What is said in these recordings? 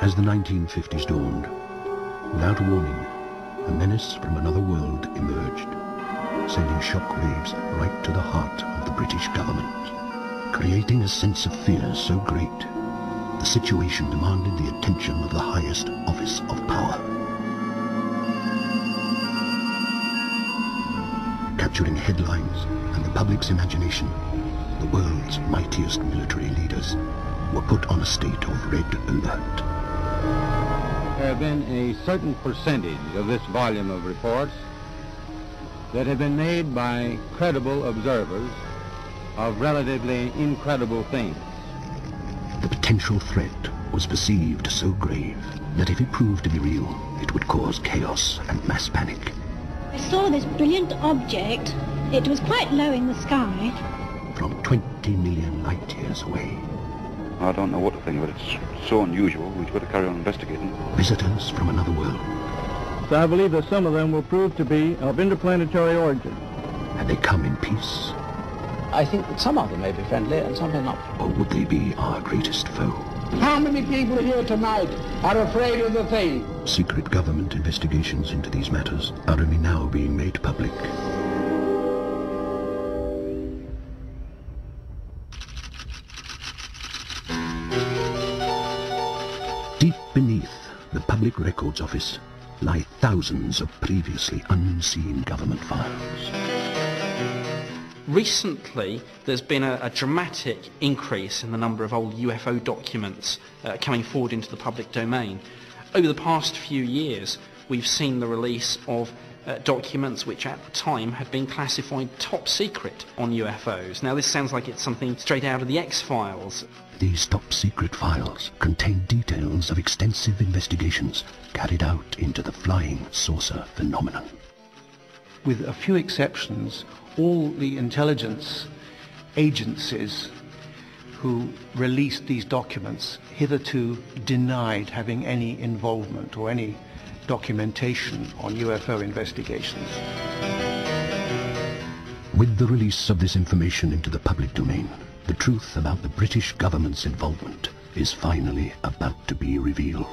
As the 1950s dawned, without warning, a menace from another world emerged, sending shockwaves right to the heart of the British government, creating a sense of fear so great, the situation demanded the attention of the highest office of power. Capturing headlines and the public's imagination, the world's mightiest military leaders were put on a state of red alert. There have been a certain percentage of this volume of reports that have been made by credible observers of relatively incredible things. The potential threat was perceived so grave that if it proved to be real, it would cause chaos and mass panic. I saw this brilliant object. It was quite low in the sky. From 20 million light years away. I don't know what to think, but it's so unusual, we've got to carry on investigating. Visitors from another world. So I believe that some of them will prove to be of interplanetary origin. Had they come in peace? I think that some of them may be friendly and some may not. Or would they be our greatest foe? How many people here tonight are afraid of the thing? Secret government investigations into these matters are only now being made public. Deep beneath the Public Records Office lie thousands of previously unseen government files. Recently, there's been a dramatic increase in the number of old UFO documents coming forward into the public domain. Over the past few years, we've seen the release of documents which at the time had been classified top secret on UFOs. Now this sounds like it's something straight out of the X-Files. These top secret files contain details of extensive investigations carried out into the flying saucer phenomenon. With a few exceptions, all the intelligence agencies who released these documents hitherto denied having any involvement or any documentation on UFO investigations. With the release of this information into the public domain, the truth about the British government's involvement is finally about to be revealed.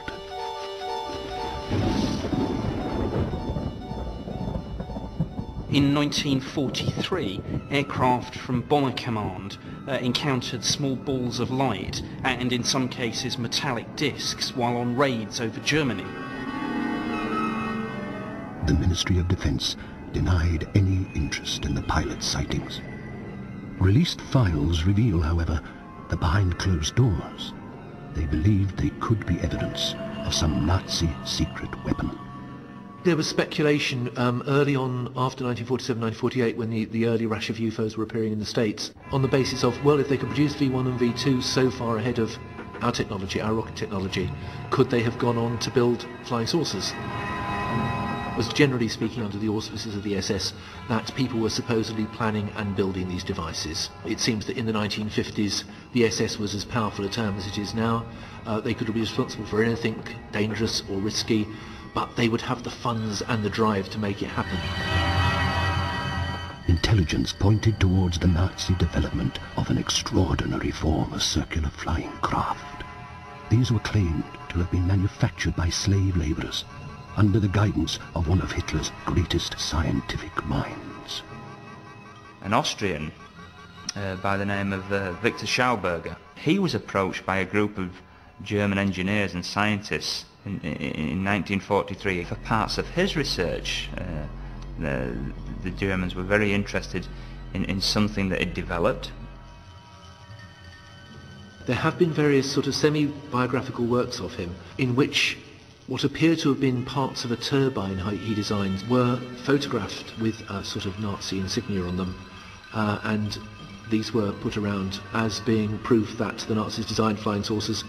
In 1943, aircraft from Bomber Command encountered small balls of light and in some cases metallic discs while on raids over Germany. The Ministry of Defense denied any interest in the pilot's sightings. Released files reveal, however, that behind closed doors, they believed they could be evidence of some Nazi secret weapon. There was speculation early on, after 1947, 1948, when the early rush of UFOs were appearing in the States, on the basis of, well, if they could produce V1 and V2 so far ahead of our technology, our rocket technology, could they have gone on to build flying saucers? Was generally speaking under the auspices of the SS that people were supposedly planning and building these devices. It seems that in the 1950s the SS was as powerful a term as it is now. They could be responsible for anything dangerous or risky, but they would have the funds and the drive to make it happen. Intelligence pointed towards the Nazi development of an extraordinary form of circular flying craft. These were claimed to have been manufactured by slave laborers under the guidance of one of Hitler's greatest scientific minds. An Austrian by the name of Victor Schauberger. He was approached by a group of German engineers and scientists in 1943 for parts of his research. The Germans were very interested in something that he'd developed. There have been various sort of semi-biographical works of him in which what appear to have been parts of a turbine he designed were photographed with a sort of Nazi insignia on them, and these were put around as being proof that the Nazis designed flying saucers.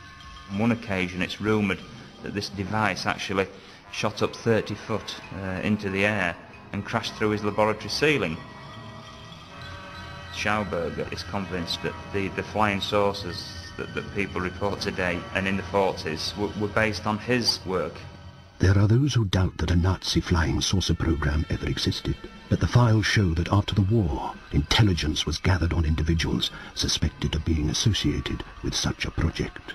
On one occasion it's rumoured that this device actually shot up 30 foot into the air and crashed through his laboratory ceiling. Schauberger is convinced that the flying saucers that people report today and in the 40s were based on his work. There are those who doubt that a Nazi flying saucer program ever existed, but the files show that after the war, intelligence was gathered on individuals suspected of being associated with such a project.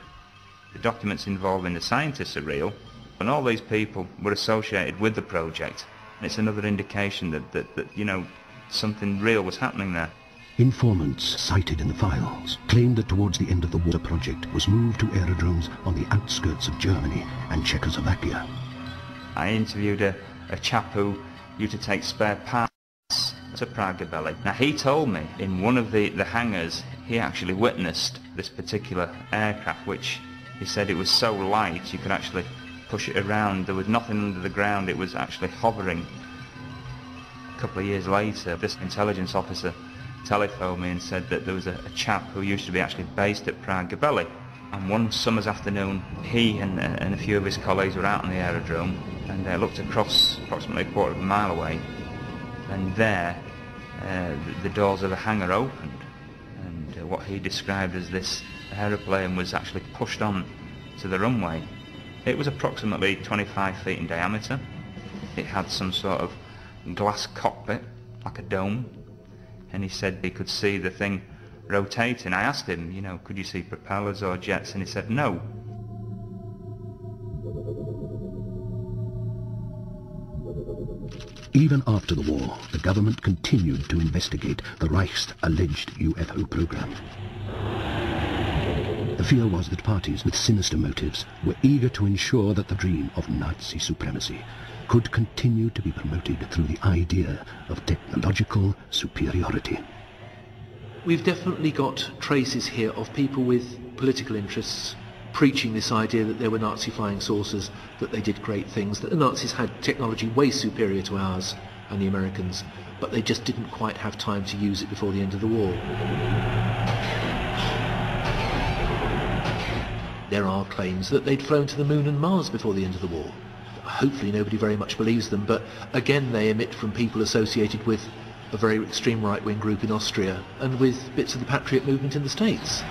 The documents involving the scientists are real, and all these people were associated with the project. It's another indication that you know, something real was happening there. Informants cited in the files claimed that towards the end of the water project was moved to aerodromes on the outskirts of Germany and Czechoslovakia. I interviewed a chap who used to take spare parts to Prague Belly. Now he told me in one of the hangars he actually witnessed this particular aircraft, which he said it was so light you could actually push it around. There was nothing under the ground, it was actually hovering. A couple of years later, this intelligence officer telephoned me and said that there was a chap who used to be actually based at Prague Belly, and one summer's afternoon he and a few of his colleagues were out on the aerodrome, and they looked across approximately a quarter of a mile away, and there the doors of the hangar opened, and what he described as this aeroplane was actually pushed on to the runway. It was approximately 25 feet in diameter. It had some sort of glass cockpit, like a dome, and he said he could see the thing rotating. I asked him, you know, could you see propellers or jets, and he said no. Even after the war, the government continued to investigate the Reich's alleged UFO program. The fear was that parties with sinister motives were eager to ensure that the dream of Nazi supremacy could continue to be promoted through the idea of technological superiority. We've definitely got traces here of people with political interests preaching this idea that there were Nazi flying saucers, that they did great things, that the Nazis had technology way superior to ours and the Americans, but they just didn't quite have time to use it before the end of the war. There are claims that they'd flown to the moon and Mars before the end of the war. Hopefully nobody very much believes them, but again they emit from people associated with a very extreme right-wing group in Austria and with bits of the Patriot movement in the States.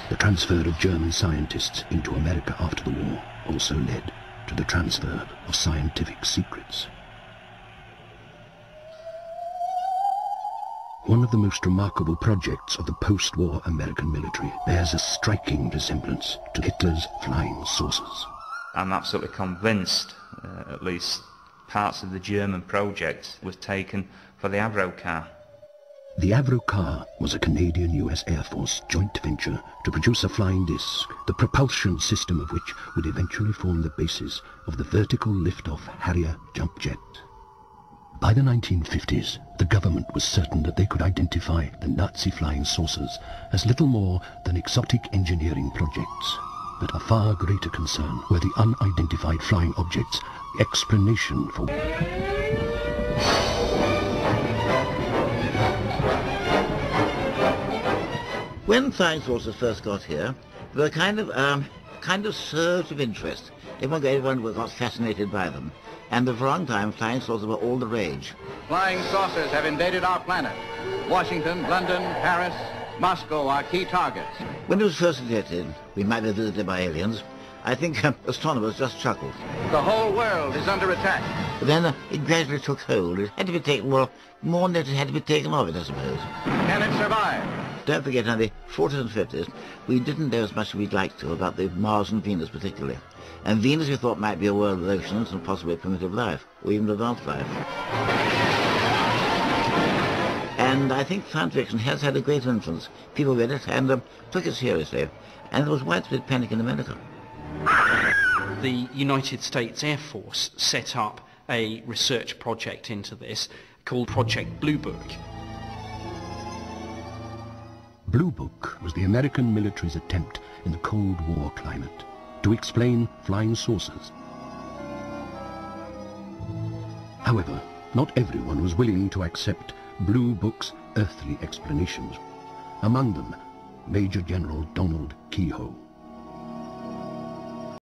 The transfer of German scientists into America after the war also led to the transfer of scientific secrets. One of the most remarkable projects of the post-war American military bears a striking resemblance to Hitler's flying saucers. I'm absolutely convinced, at least parts of the German project was taken for the Avro car. The Avro car was a Canadian-US Air Force joint venture to produce a flying disc, the propulsion system of which would eventually form the basis of the vertical lift-off Harrier jump jet. By the 1950s, the government was certain that they could identify the Nazi flying saucers as little more than exotic engineering projects. But a far greater concern were the unidentified flying objects, the explanation for... When flying saucers first got here, there were kind of surge of interest. Everyone got fascinated by them. And for a long time, flying saucers were all the rage. Flying saucers have invaded our planet. Washington, London, Paris, Moscow are key targets. When it was first detected, we might be visited by aliens, I think astronomers just chuckled. The whole world is under attack. But then it gradually took hold. It had to be taken, well, more notice had to be taken of it, I suppose. Can it survive? Don't forget, in the 40s and 50s, we didn't know as much as we'd like to about the Mars and Venus particularly. And Venus we thought might be a world with oceans and possibly primitive life, or even advanced life. And I think science fiction has had a great influence. People read it and took it seriously. And there was widespread panic in America. The United States Air Force set up a research project into this called Project Blue Book. Blue Book was the American military's attempt in the Cold War climate to explain flying saucers. However, not everyone was willing to accept Blue Book's earthly explanations. Among them, Major General Donald Keyhoe.